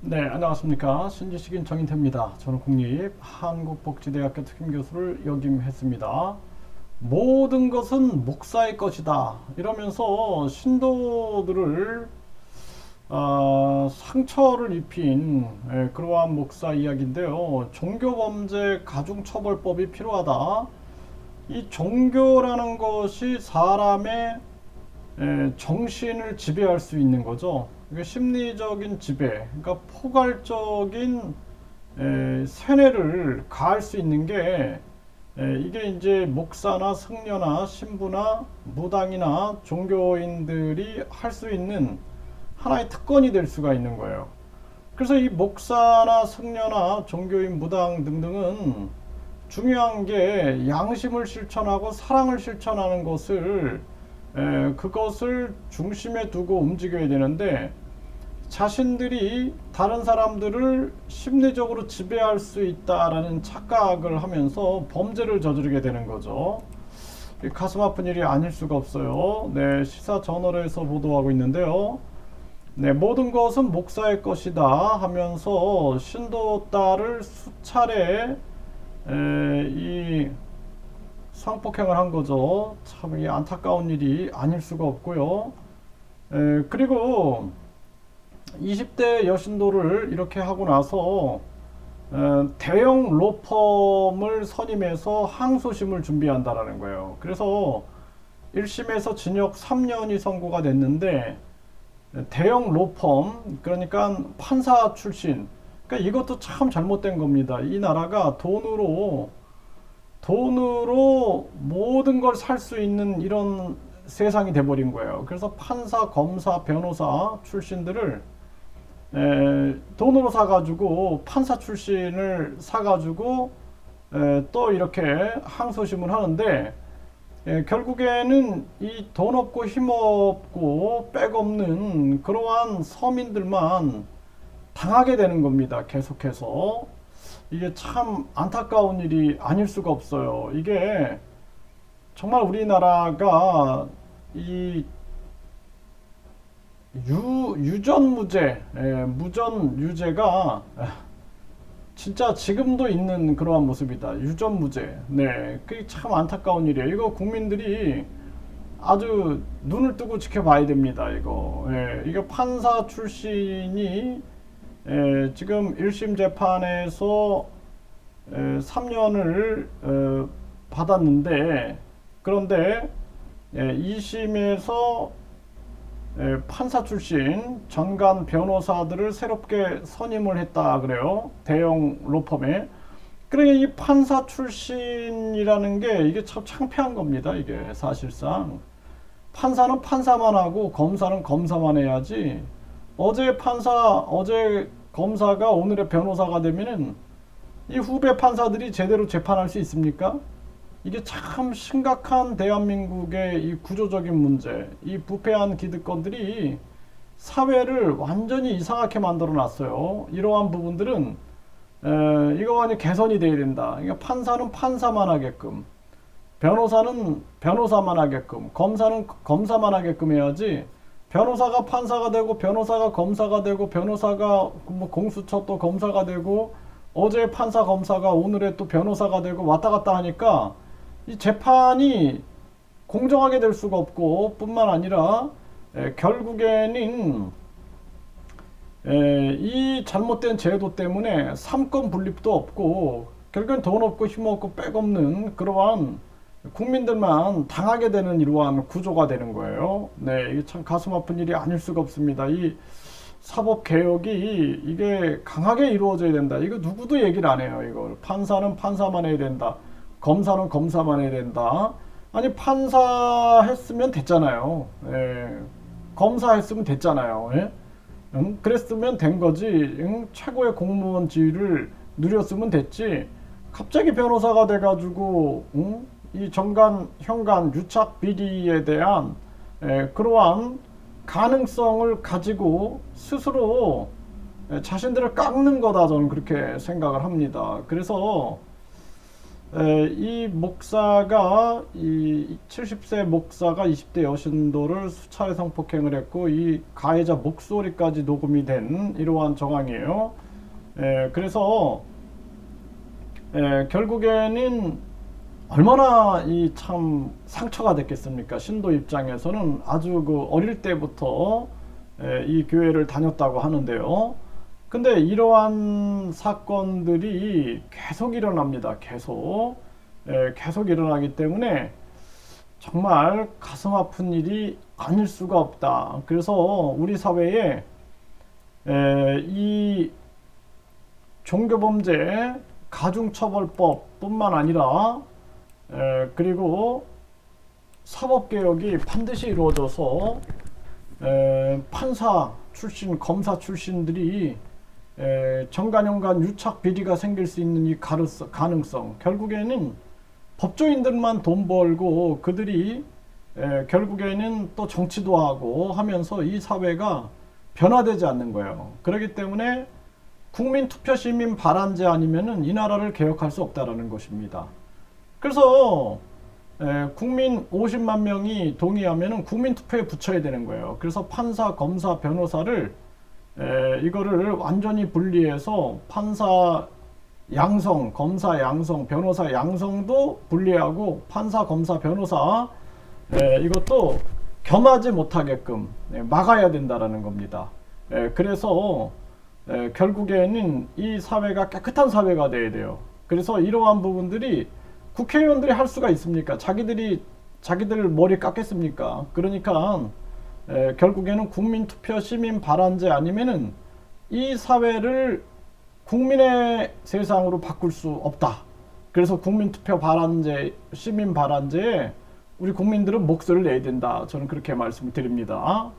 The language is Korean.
네, 안녕하십니까. 신지식인 정인태입니다. 저는 국립한국복지대학교 특임교수를 역임했습니다. 모든 것은 목사의 것이다. 이러면서 신도들을 상처를 입힌 그러한 목사 이야기인데요. 종교범죄 가중처벌법이 필요하다. 이 종교라는 것이 사람의 정신을 지배할 수 있는 거죠. 그러니까 심리적인 지배, 그러니까 포괄적인 세뇌를 가할 수 있는 게 이게 이제 목사나 승려나 신부나 무당이나 종교인들이 할 수 있는 하나의 특권이 될 수가 있는 거예요. 그래서 이 목사나 승려나 종교인 무당 등등은 중요한 게 양심을 실천하고 사랑을 실천하는 것을 그것을 중심에 두고 움직여야 되는데 자신들이 다른 사람들을 심리적으로 지배할 수 있다라는 착각을 하면서 범죄를 저지르게 되는 거죠. 가슴 아픈 일이 아닐 수가 없어요. 네, 시사 저널에서 보도하고 있는데요. 네, 모든 것은 목사의 것이다 하면서 신도 딸을 수차례 이 성폭행을 한 거죠. 참 이 안타까운 일이 아닐 수가 없고요. 그리고 20대 여신도를 이렇게 하고 나서 대형 로펌을 선임해서 항소심을 준비한다라는 거예요. 그래서 1심에서 징역 3년이 선고가 됐는데 대형 로펌, 그러니까 판사 출신, 그러니까 이것도 참 잘못된 겁니다. 이 나라가 돈으로 모든 걸 살 수 있는 이런 세상이 돼버린 거예요. 그래서 판사, 검사, 변호사 출신들을 돈으로 사가지고 판사 출신을 사가지고 또 이렇게 항소심을 하는데 결국에는 이 돈 없고 힘 없고 백 없는 그러한 서민들만 당하게 되는 겁니다. 계속해서. 이게 참 안타까운 일이 아닐 수가 없어요. 이게 정말 우리나라가 이 유전무죄, 무전유죄가 진짜 지금도 있는 그러한 모습이다. 유전무죄. 네, 그게 참 안타까운 일이에요. 이거 국민들이 아주 눈을 뜨고 지켜봐야 됩니다. 이거 판사 출신이 지금 1심 재판에서 3년을 받았는데 그런데 2심에서 판사 출신 전관 변호사들을 새롭게 선임을 했다 그래요. 대형 로펌에. 그러니까 이 판사 출신이라는 게 이게 참 창피한 겁니다. 이게 사실상 판사는 판사만 하고 검사는 검사만 해야지. 어제 판사, 어제 검사가 오늘의 변호사가 되면은 이 후배 판사들이 제대로 재판할 수 있습니까? 이게 참 심각한 대한민국의 이 구조적인 문제, 이 부패한 기득권들이 사회를 완전히 이상하게 만들어 놨어요. 이러한 부분들은 이거 완전 개선이 돼야 된다. 그러니까 판사는 판사만 하게끔, 변호사는 변호사만 하게끔, 검사는 검사만 하게끔 해야지. 변호사가 판사가 되고 변호사가 검사가 되고 변호사가 뭐 공수처 또 검사가 되고 어제 판사 검사가 오늘의 또 변호사가 되고 왔다 갔다 하니까 이 재판이 공정하게 될 수가 없고 뿐만 아니라 결국에는 이 잘못된 제도 때문에 삼권 분립도 없고 결국엔 돈 없고 힘 없고 백 없는 그러한 국민들만 당하게 되는 이러한 구조가 되는 거예요. 네, 이게 참 가슴 아픈 일이 아닐 수가 없습니다. 이 사법 개혁이 이게 강하게 이루어져야 된다. 이거 누구도 얘기를 안 해요. 이걸 판사는 판사만 해야 된다. 검사는 검사만 해야 된다. 아니 판사 했으면 됐잖아요. 검사 했으면 됐잖아요. 그랬으면 된 거지. 최고의 공무원 지위를 누렸으면 됐지. 갑자기 변호사가 돼가지고 이 정관, 현관, 유착 비리에 대한 그러한 가능성을 가지고 스스로 자신들을 깎는 거다 저는 그렇게 생각을 합니다. 그래서 이 목사가 이 70세 목사가 20대 여신도를 수차례 성폭행을 했고 이 가해자 목소리까지 녹음이 된 이러한 정황이에요. 그래서 결국에는 얼마나 이 참 상처가 됐겠습니까? 신도 입장에서는 아주 그 어릴 때부터 이 교회를 다녔다고 하는데요. 근데 이러한 사건들이 계속 일어납니다. 계속 일어나기 때문에 정말 가슴 아픈 일이 아닐 수가 없다. 그래서 우리 사회에 이 종교범죄 가중처벌법뿐만 아니라 그리고 사법개혁이 반드시 이루어져서 판사 출신, 검사 출신들이 정관용관 유착 비리가 생길 수 있는 이 가능성, 결국에는 법조인들만 돈 벌고 그들이 결국에는 또 정치도 하고 하면서 이 사회가 변화되지 않는 거예요. 그렇기 때문에 국민투표시민 발안제 아니면은 이 나라를 개혁할 수 없다라는 것입니다. 그래서 국민 50만 명이 동의하면은 국민투표에 붙여야 되는 거예요. 그래서 판사, 검사, 변호사를 이거를 완전히 분리해서 판사 양성, 검사 양성, 변호사 양성도 분리하고 판사, 검사, 변호사 이것도 겸하지 못하게끔 막아야 된다라는 겁니다. 그래서 결국에는 이 사회가 깨끗한 사회가 돼야 돼요. 그래서 이러한 부분들이 국회의원들이 할 수가 있습니까? 자기들 머리 깎겠습니까? 그러니까 결국에는 국민투표 시민 발안제 아니면은 이 사회를 국민의 세상으로 바꿀 수 없다. 그래서 국민투표 발안제, 시민 발안제에 우리 국민들은 목소리를 내야 된다. 저는 그렇게 말씀을 드립니다.